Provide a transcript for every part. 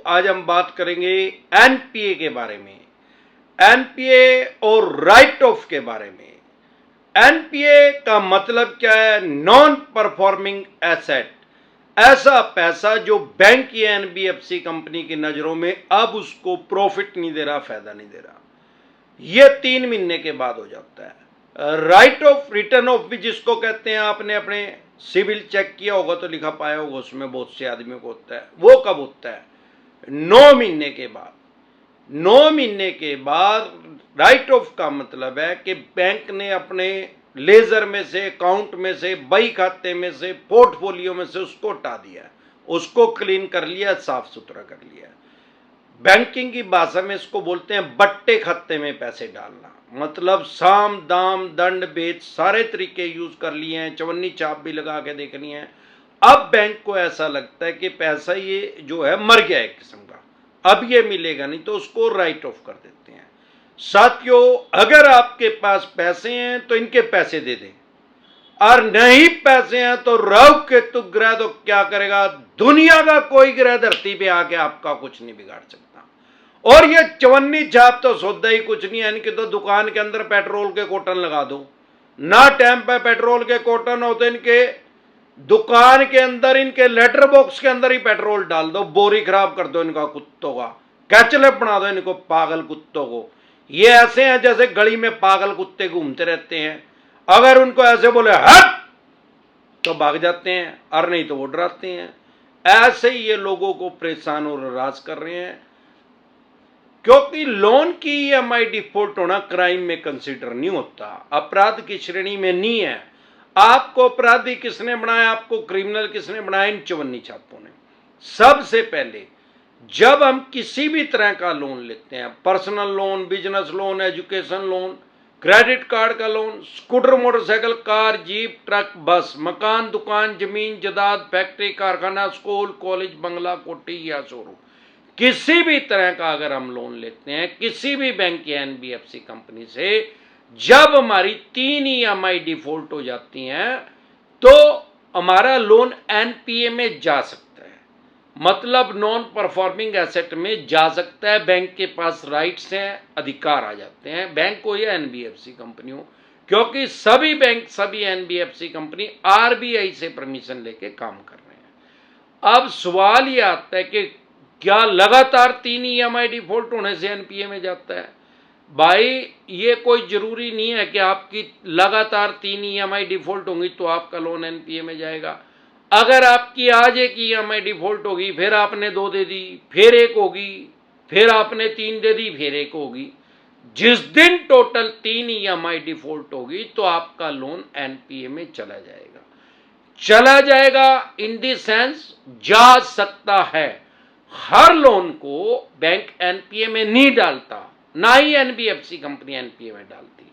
आज हम बात करेंगे एनपीए के बारे में, एनपीए और राइट ऑफ के बारे में। एनपीए का मतलब क्या है? नॉन परफॉर्मिंग एसेट, ऐसा पैसा जो बैंक या एनबीएफसी कंपनी की नजरों में अब उसको प्रॉफिट नहीं दे रहा, फायदा नहीं दे रहा, ये 3 महीने के बाद हो जाता है। राइट ऑफ, रिटर्न ऑफ भी जिसको कहते हैं, आपने अपने सिविल चेक किया होगा तो लिखा पाया होगा, उसमें बहुत से आदमियों को होता है। वो कब होता है? 9 महीने के बाद। 9 महीने के बाद राइट ऑफ का मतलब है कि बैंक ने अपने लेजर में से, अकाउंट में से, बही खाते में से, पोर्टफोलियो में से उसको हटा दिया, उसको क्लीन कर लिया, साफ सुथरा कर लिया। बैंकिंग की भाषा में इसको बोलते हैं बट्टे खाते में पैसे डालना। मतलब साम दाम दंड भेद सारे तरीके यूज कर लिए हैं, चवन्नी चाप भी लगा के देख ली है। अब बैंक को ऐसा लगता है कि पैसा ये जो है मर गया एक किस्म का, अब ये मिलेगा नहीं, तो उसको राइट ऑफ कर देते हैं। साथियों, अगर आपके पास पैसे हैं तो इनके पैसे दे दें, और नहीं पैसे हैं तो राहु केतु ग्रह तो क्या करेगा, दुनिया का कोई ग्रह धरती पे आके आपका कुछ नहीं बिगाड़ सकता। और ये चवन्नी छाप तो सौदा ही कुछ नहीं है। इनकी तो दुकान के अंदर पेट्रोल के कोटन लगा दो, ना टाइम पे पेट्रोल के कोटन होते, इनके दुकान के अंदर, इनके लेटर बॉक्स के अंदर ही पेट्रोल डाल दो, बोरी खराब कर दो इनका कुत्तों का, कैचले बना दो इनको, पागल कुत्तों को। ये ऐसे हैं जैसे गली में पागल कुत्ते घूमते रहते हैं, अगर उनको ऐसे बोले हट तो भाग जाते हैं, और नहीं तो वो डराते हैं। ऐसे ही ये लोगों को परेशान और हरास कर रहे हैं, क्योंकि लोन की ईएमआई डिफॉल्ट होना क्राइम में कंसीडर नहीं होता, अपराध की श्रेणी में नहीं है। आपको अपराधी किसने बनाया, आपको क्रिमिनल किसने बनाया? इन चवन्नी छापों ने। सबसे पहले जब हम किसी भी तरह का लोन लेते हैं, personal loan, business loan, education loan, credit card का loan, scooter, motorcycle, car, jeep, truck, bus, मकान, दुकान, जमीन, जायदाद, फैक्ट्री, कारखाना, स्कूल, कॉलेज, बंगला, कोठी या शोरूम, किसी भी तरह का अगर हम लोन लेते हैं किसी भी बैंक या एनबीएफसी कंपनी से, जब हमारी 3 ईएमआई डिफॉल्ट हो जाती हैं तो हमारा लोन एनपीए में जा सकता है, मतलब नॉन परफॉर्मिंग एसेट में जा सकता है। बैंक के पास राइट्स हैं, अधिकार आ जाते हैं, बैंक को या एनबीएफसी कंपनी हो, क्योंकि सभी बैंक, सभी एनबीएफसी कंपनी आरबीआई से परमिशन लेके काम कर रहे हैं। अब सवाल ये आता है कि क्या लगातार 3 ईएमआई डिफॉल्ट होने से एनपीए में जाता है? भाई, ये कोई जरूरी नहीं है कि आपकी लगातार 3 ईएमआई डिफॉल्ट होंगी तो आपका लोन एनपीए में जाएगा। अगर आपकी आज एक ईएमआई डिफॉल्ट होगी, फिर आपने 2 दे दी, फिर 1 होगी, फिर आपने 3 दे दी, फिर 1 होगी, जिस दिन टोटल 3 ईएमआई डिफॉल्ट होगी तो आपका लोन एनपीए में चला जाएगा। चला जाएगा इन द सेंस जा सकता है। हर लोन को बैंक एनपीए में नहीं डालता, ना ही एनबीएफसी कंपनी एनपीए में डालती।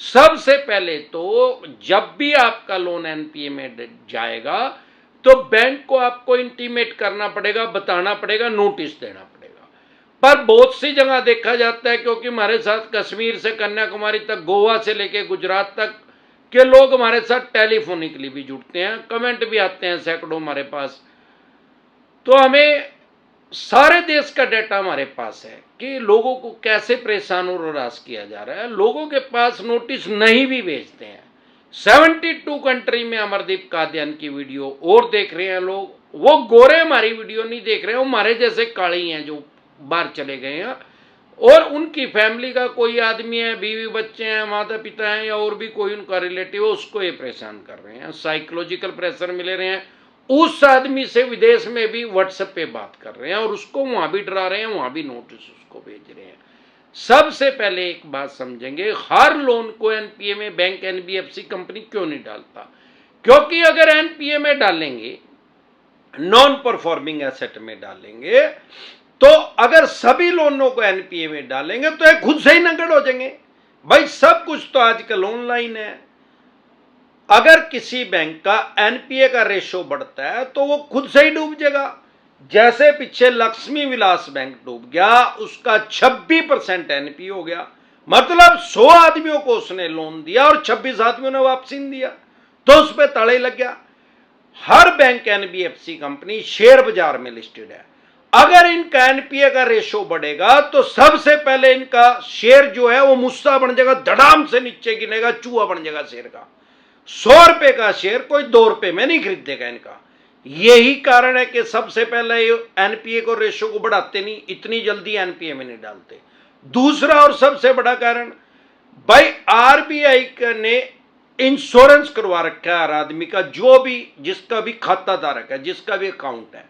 सबसे पहले तो जब भी आपका लोन एनपीए में जाएगा तो बैंक को आपको इंटीमेट करना पड़ेगा, बताना पड़ेगा, नोटिस देना पड़ेगा। पर बहुत सी जगह देखा जाता है, क्योंकि हमारे साथ कश्मीर से कन्याकुमारी तक, गोवा से लेकर गुजरात तक के लोग हमारे साथ टेलीफोनिकली भी जुड़ते हैं, कमेंट भी आते हैं सैकड़ों हमारे पास, तो हमें सारे देश का डाटा हमारे पास है कि लोगों को कैसे परेशान और हरास किया जा रहा है। लोगों के पास नोटिस नहीं भी भेजते हैं। 72 कंट्री में अमरदीप कादियान की वीडियो और देख रहे हैं लोग, वो गोरे हमारी वीडियो नहीं देख रहे हैं, वो हमारे जैसे काले हैं जो बाहर चले गए हैं, और उनकी फैमिली का कोई आदमी है, बीवी बच्चे हैं, माता पिता हैं, या और भी कोई उनका रिलेटिव है, उसको ये परेशान कर रहे हैं, साइकोलॉजिकल प्रेशर मिले रहे हैं। उस आदमी से विदेश में भी व्हाट्सएप पे बात कर रहे हैं, और उसको वहां भी डरा रहे हैं, वहां भी नोटिस उसको भेज रहे हैं। सबसे पहले एक बात समझेंगे, हर लोन को एनपीए में बैंक, एनबीएफसी कंपनी क्यों नहीं डालता? क्योंकि अगर एनपीए में डालेंगे, नॉन परफॉर्मिंग एसेट में डालेंगे, तो अगर सभी लोनों को एनपीए में डालेंगे तो ये खुद से ही नंगड़ हो जाएंगे। भाई, सब कुछ तो आजकल ऑनलाइन है। अगर किसी बैंक का एनपीए का रेशो बढ़ता है तो वो खुद से ही डूब जाएगा। जैसे पीछे लक्ष्मी विलास बैंक डूब गया, उसका 26% एनपीए हो गया, मतलब 100 आदमियों को उसने लोन दिया और 26 आदमियों ने वापसी नहीं दिया, तो उस पर तड़े लग गया। हर बैंक, एनबीएफसी कंपनी शेयर बाजार में लिस्टेड है। अगर इनका एनपीए का रेशो बढ़ेगा तो सबसे पहले इनका शेयर जो है वो मुस्सा बन जाएगा, धड़ाम से नीचे गिरेगा, चूहा बन जाएगा शेयर का। 100 रुपए का शेयर कोई 2 रुपए में नहीं खरीदेगा इनका। यही कारण है कि सबसे पहले एनपीए को रेशो को बढ़ाते नहीं, इतनी जल्दी एनपीए में नहीं डालते। दूसरा और सबसे बड़ा कारण, भाई आरबीआई ने इंश्योरेंस करवा रखा है हर आदमी का, जो भी जिसका भी खाता धारक है, जिसका भी अकाउंट है।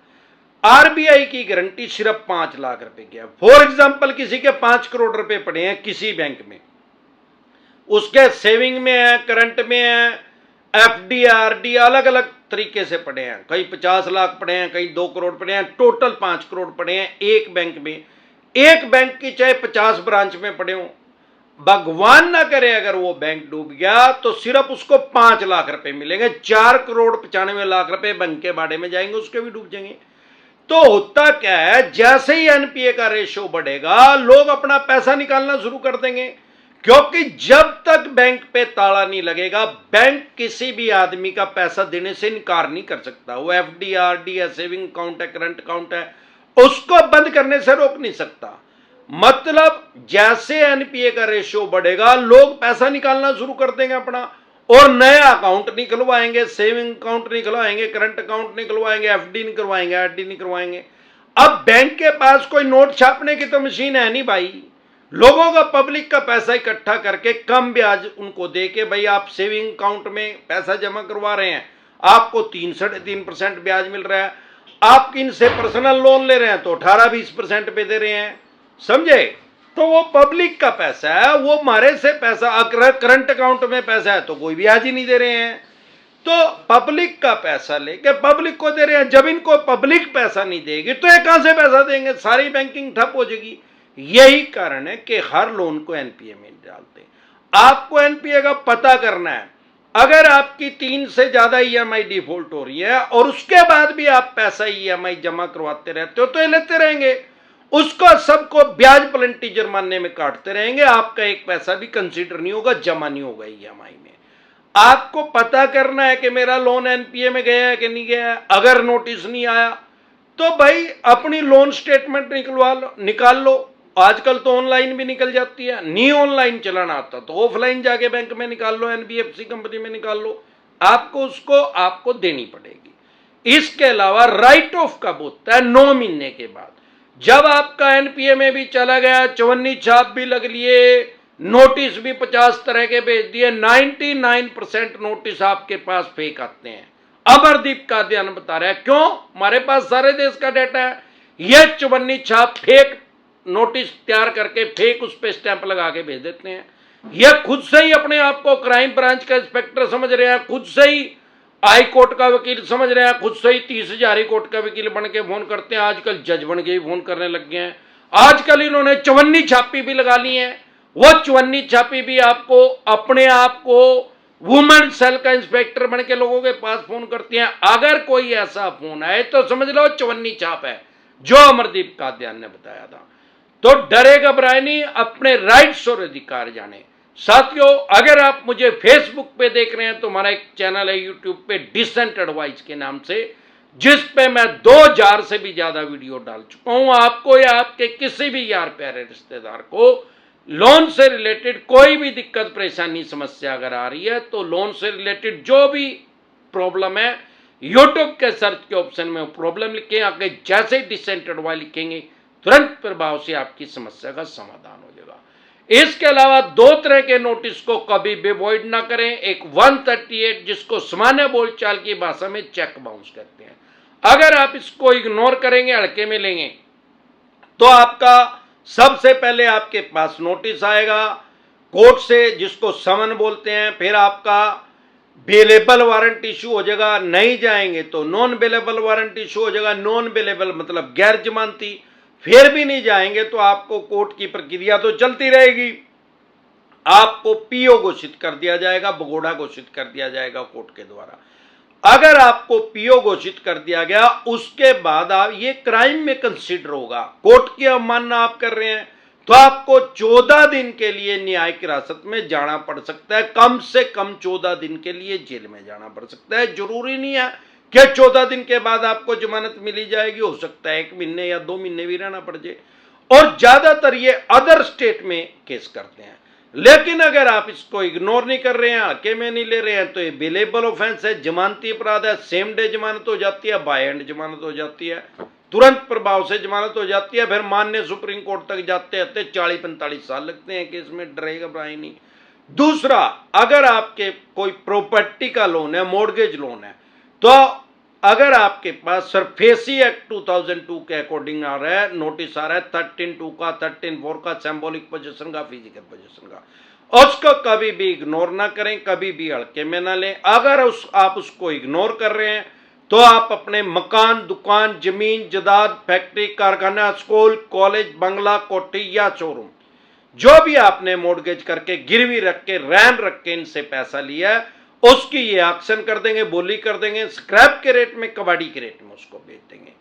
आरबीआई की गारंटी सिर्फ 5 लाख रुपए की है। फॉर एग्जाम्पल किसी के 5 करोड़ रुपए पड़े हैं किसी बैंक में, उसके सेविंग में है, करंट में है, एफडी आरडी अलग अलग तरीके से पड़े हैं, कहीं 50 लाख पड़े हैं, कहीं 2 करोड़ पड़े हैं, टोटल 5 करोड़ पड़े हैं एक बैंक में। एक बैंक की चाहे 50 ब्रांच में पड़े हों, भगवान ना करे अगर वो बैंक डूब गया तो सिर्फ उसको 5 लाख रुपए मिलेंगे, 4 करोड़ 95 लाख रुपए बैंक के बाड़े में जाएंगे, उसके भी डूब जाएंगे। तो होता क्या है, जैसे ही एनपीए का रेशो बढ़ेगा लोग अपना पैसा निकालना शुरू कर देंगे, क्योंकि जब तक बैंक पे ताला नहीं लगेगा बैंक किसी भी आदमी का पैसा देने से इनकार नहीं कर सकता। वो एफडी आरडी है, सेविंग अकाउंट है, करंट अकाउंट है, उसको बंद करने से रोक नहीं सकता। मतलब जैसे एनपीए का रेशियो बढ़ेगा लोग पैसा निकालना शुरू कर देंगे अपना, और नया अकाउंट निकलवाएंगे, सेविंग अकाउंट निकलवाएंगे, करंट अकाउंट निकलवाएंगे, एफडी निकलवाएंगे, आरडी निकलवाएंगे। अब बैंक के पास कोई नोट छापने की तो मशीन है नहीं भाई, लोगों का पब्लिक का पैसा इकट्ठा करके कम ब्याज उनको दे के, भाई आप सेविंग अकाउंट में पैसा जमा करवा रहे हैं, आपको 3-3.5% ब्याज मिल रहा है, आप इनसे पर्सनल लोन ले रहे हैं तो 18-20% पे दे रहे हैं, समझे। तो वो पब्लिक का पैसा है, वो हमारे से पैसा, अगर करंट अकाउंट में पैसा है तो कोई ब्याज ही नहीं दे रहे हैं, तो पब्लिक का पैसा लेके पब्लिक को दे रहे हैं। जब इनको पब्लिक पैसा नहीं देगी तो ये कहां से पैसा देंगे, सारी बैंकिंग ठप हो जाएगी। यही कारण है कि हर लोन को एनपीए में डालते। आपको एनपीए का पता करना है, अगर आपकी 3 से ज्यादा ईएमआई डिफॉल्ट हो रही है और उसके बाद भी आप पैसा ईएमआई जमा करवाते रहते हो तो ये लेते रहेंगे, उसको सबको ब्याज प्लेंटी जुर्माने में काटते रहेंगे, आपका एक पैसा भी कंसीडर नहीं होगा, जमा नहीं होगा ईएमआई में। आपको पता करना है कि मेरा लोन एनपीए में गया है कि नहीं गया है। अगर नोटिस नहीं आया तो भाई अपनी लोन स्टेटमेंट निकाल लो, आजकल तो ऑनलाइन भी निकल जाती है, नहीं ऑनलाइन चलाना आता तो ऑफलाइन जाके बैंक में निकाल लो, एनबीएफसी कंपनी में निकाल लो, आपको उसको आपको देनी पड़ेगी। इसके अलावा राइट ऑफ कब होता है, 9 महीने के बाद, जब आपका एनपीए में भी चला गया, चवन्नी छाप भी लग लिए, नोटिस भी 50 तरह के भेज दिए, 99% नोटिस आपके पास फेक आते हैं। अमरदीप कादियान बता रहा है, क्यों, हमारे पास सारे देश का डाटा है, यह चवन्नी छाप फेक नोटिस तैयार करके फेक उस पर स्टैंप लगा के भेज देते हैं। यह खुद से ही अपने आप को क्राइम ब्रांच का इंस्पेक्टर समझ रहे हैं, खुद से ही हाई कोर्ट का वकील समझ रहे हैं, खुद से ही 30,000 कोर्ट का वकील बन के फोन करते हैं, आजकल जज बन के ही फोन करने लग गए हैं। आजकल इन्होंने चवन्नी छापी भी लगा ली है, वो चवन्नी छापी भी आपको अपने आप को वुमेन सेल का इंस्पेक्टर बन के लोगों के पास फोन करती हैं। अगर कोई ऐसा फोन आए तो समझ लो चवन्नी छाप है, जो अमरदीप कादियान ने बताया था। तो डरे घबराए नहीं, अपने राइट्स और अधिकार जाने। साथियों, अगर आप मुझे फेसबुक पे देख रहे हैं तो हमारा एक चैनल है यूट्यूब पे, डिसेंट एडवाइस के नाम से, जिस पे मैं 2000 से भी ज्यादा वीडियो डाल चुका हूं। आपको या आपके किसी भी यार प्यारे रिश्तेदार को लोन से रिलेटेड कोई भी दिक्कत परेशानी समस्या अगर आ रही है तो लोन से रिलेटेड जो भी प्रॉब्लम है, यूट्यूब के सर्च के ऑप्शन में प्रॉब्लम लिखें, आगे जैसे ही डिसेंट एडवाइस लिखेंगे तुरंत प्रभाव से आपकी समस्या का समाधान हो जाएगा। इसके अलावा 2 तरह के नोटिस को कभी भी अवॉइड ना करें। एक 138 जिसको सामान्य बोलचाल की भाषा में चेक बाउंस कहते हैं, अगर आप इसको इग्नोर करेंगे, हल्के में लेंगे, तो आपका सबसे पहले आपके पास नोटिस आएगा कोर्ट से, जिसको समन बोलते हैं, फिर आपका बेलेबल वारंट इशू हो जाएगा, नहीं जाएंगे तो नॉन बेलेबल वारंट इशू हो जाएगा। नॉन बेलेबल मतलब गैर जमानती, फिर भी नहीं जाएंगे तो आपको कोर्ट की प्रक्रिया तो चलती रहेगी, आपको पीओ घोषित कर दिया जाएगा, भगोड़ा घोषित कर दिया जाएगा कोर्ट के द्वारा। अगर आपको पीओ घोषित कर दिया गया, उसके बाद आप ये क्राइम में कंसीडर होगा, कोर्ट की अवमानना आप कर रहे हैं, तो आपको 14 दिन के लिए न्यायिक हिरासत में जाना पड़ सकता है, कम से कम 14 दिन के लिए जेल में जाना पड़ सकता है। जरूरी नहीं है क्या 14 दिन के बाद आपको जमानत मिली जाएगी? हो सकता है 1 महीने या 2 महीने भी रहना पड़ जाए। और ज्यादातर ये अदर स्टेट में केस करते हैं। लेकिन अगर आप इसको इग्नोर नहीं कर रहे हैं, हल्के में नहीं ले रहे हैं, तो ये बिलेबल ऑफेंस है, जमानती अपराध है। सेम डे जमानत हो जाती है, बाय एंड जमानत हो जाती है, तुरंत प्रभाव से जमानत हो जाती है। फिर माननीय सुप्रीम कोर्ट तक जाते आते 40-45 साल लगते हैं केस में, डरेगा घबराए नहीं। दूसरा, अगर आपके कोई प्रॉपर्टी का लोन है, मॉर्गेज लोन है, तो अगर आपके पास सरफेसी एक्ट 2002 के अकॉर्डिंग आ रहा है, नोटिस आ रहा है 13(2) का, 13(4) का, सिंबॉलिक पोजीशन का, फिजिकल पोजीशन का, उसको कभी भी इग्नोर ना करें, कभी भी हल्के में ना लें। अगर आप उसको इग्नोर कर रहे हैं तो आप अपने मकान, दुकान, जमीन, जायदाद, फैक्ट्री, कारखाना, स्कूल, कॉलेज, बंगला, कोठी या शोरूम, जो भी आपने मॉर्गेज करके, गिरवी रख के, रैन रख के इनसे पैसा लिया है, उसकी ये एक्शन कर देंगे, बोली कर देंगे, स्क्रैप के रेट में, कबाड़ी के रेट में उसको बेच देंगे।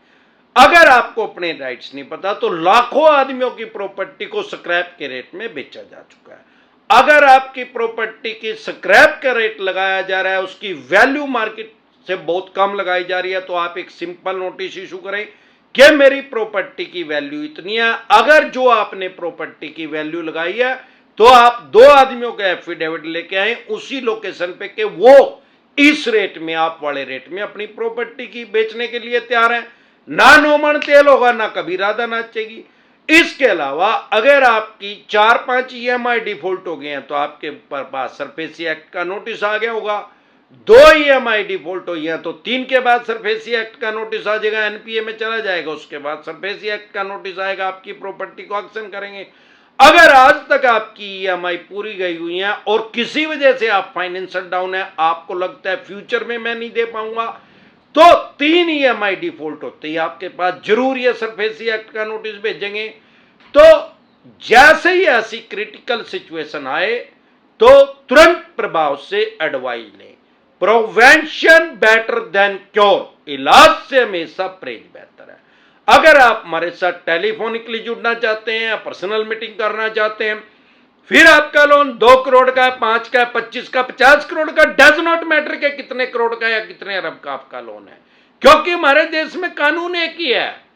अगर आपको अपने राइट्स नहीं पता तो लाखों आदमियों की प्रॉपर्टी को स्क्रैप के रेट में बेचा जा चुका है। अगर आपकी प्रॉपर्टी की स्क्रैप का रेट लगाया जा रहा है, उसकी वैल्यू मार्केट से बहुत कम लगाई जा रही है, तो आप एक सिंपल नोटिस इशू करें कि मेरी प्रॉपर्टी की वैल्यू इतनी है। अगर जो आपने प्रॉपर्टी की वैल्यू लगाई है तो आप 2 आदमियों का एफिडेविट लेके आए उसी लोकेशन पे कि वो इस रेट में, आप वाले रेट में अपनी प्रॉपर्टी की बेचने के लिए तैयार हैं। ना नोमन तेल होगा, ना कभी राधा नाचेगी। इसके अलावा अगर आपकी 4-5 EMI डिफॉल्ट हो गए हैं तो आपके पास सरफेसी एक्ट का नोटिस आ गया होगा। 2 EMI डिफॉल्ट हुई है तो 3 के बाद सरफेसी एक्ट का नोटिस आ जाएगा, NPA में चला जाएगा, उसके बाद सरफेसी एक्ट का नोटिस आएगा, आपकी प्रॉपर्टी को एक्शन करेंगे। अगर आज तक आपकी EMI पूरी गई हुई है और किसी वजह से आप फाइनेंशियल डाउन है, आपको लगता है फ्यूचर में मैं नहीं दे पाऊंगा, तो 3 EMI डिफॉल्ट होते ही आपके पास जरूर ये सरफेसी एक्ट का नोटिस भेजेंगे। तो जैसे ही ऐसी क्रिटिकल सिचुएशन आए तो तुरंत प्रभाव से एडवाइस लें। प्रिवेंशन बेटर देन क्योर, इलाज से हमेशा परहेज बेहतर है। अगर आप हमारे साथ टेलीफोनिकली जुड़ना चाहते हैं या पर्सनल मीटिंग करना चाहते हैं, फिर आपका लोन 2 करोड़ का है, 5 का है, 25 का, 50 करोड़ का, डज नॉट मैटर के कितने करोड़ का या कितने अरब का आपका लोन है, क्योंकि हमारे देश में कानून एक ही है।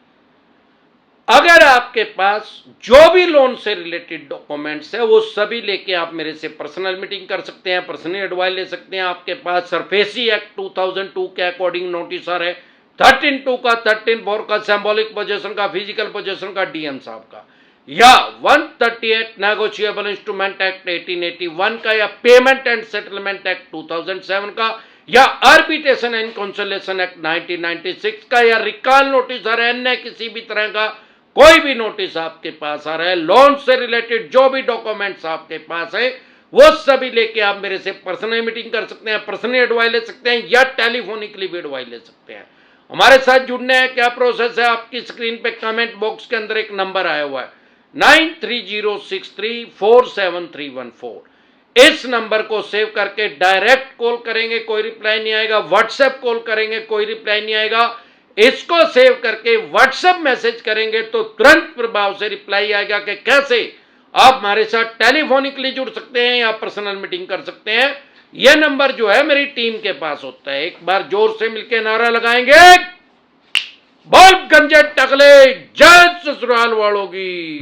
अगर आपके पास जो भी लोन से रिलेटेड डॉक्यूमेंट्स है वो सभी लेके आप मेरे से पर्सनल मीटिंग कर सकते हैं, पर्सनल एडवाइस ले सकते हैं। आपके पास सरफेसी एक्ट 2002 के अकॉर्डिंग नोटिस आ रहे, 13(2) का, 13(4) का, सिंबॉलिक पोजीशन का, फिजिकल पोजीशन का, DM साहब का, या 138 नेगोशिएबल इंस्ट्रूमेंट एक्ट 1881 का, या पेमेंट एंड सेटलमेंट एक्ट 2007 का, या आर्बिट्रेशन एंड कंसोलिडेशन एक्ट 1996 का, या रिकॉल नोटिस आ रहा है, अन्य किसी भी तरह का कोई भी नोटिस आपके पास आ रहा है, लोन से रिलेटेड जो भी डॉक्यूमेंट्स आपके पास है वो सभी लेके आप मेरे से पर्सनल मीटिंग कर सकते हैं, पर्सनल एडवाइस ले सकते हैं, या टेलीफोनिकली भी एडवाइस ले सकते हैं। हमारे साथ जुड़ने है क्या प्रोसेस है, आपकी स्क्रीन पे कमेंट बॉक्स के अंदर एक नंबर आया हुआ है 9306347314। इस नंबर को सेव करके डायरेक्ट कॉल करेंगे, कोई रिप्लाई नहीं आएगा, व्हाट्सएप कॉल करेंगे, कोई रिप्लाई नहीं आएगा। इसको सेव करके व्हाट्सएप मैसेज करेंगे तो तुरंत प्रभाव से रिप्लाई आएगा कि कैसे आप हमारे साथ टेलीफोनिकली जुड़ सकते हैं या पर्सनल मीटिंग कर सकते हैं। यह नंबर जो है मेरी टीम के पास होता है। एक बार जोर से मिलकर नारा लगाएंगे, बोल गंजे टकले, जय ससुराल वालों की।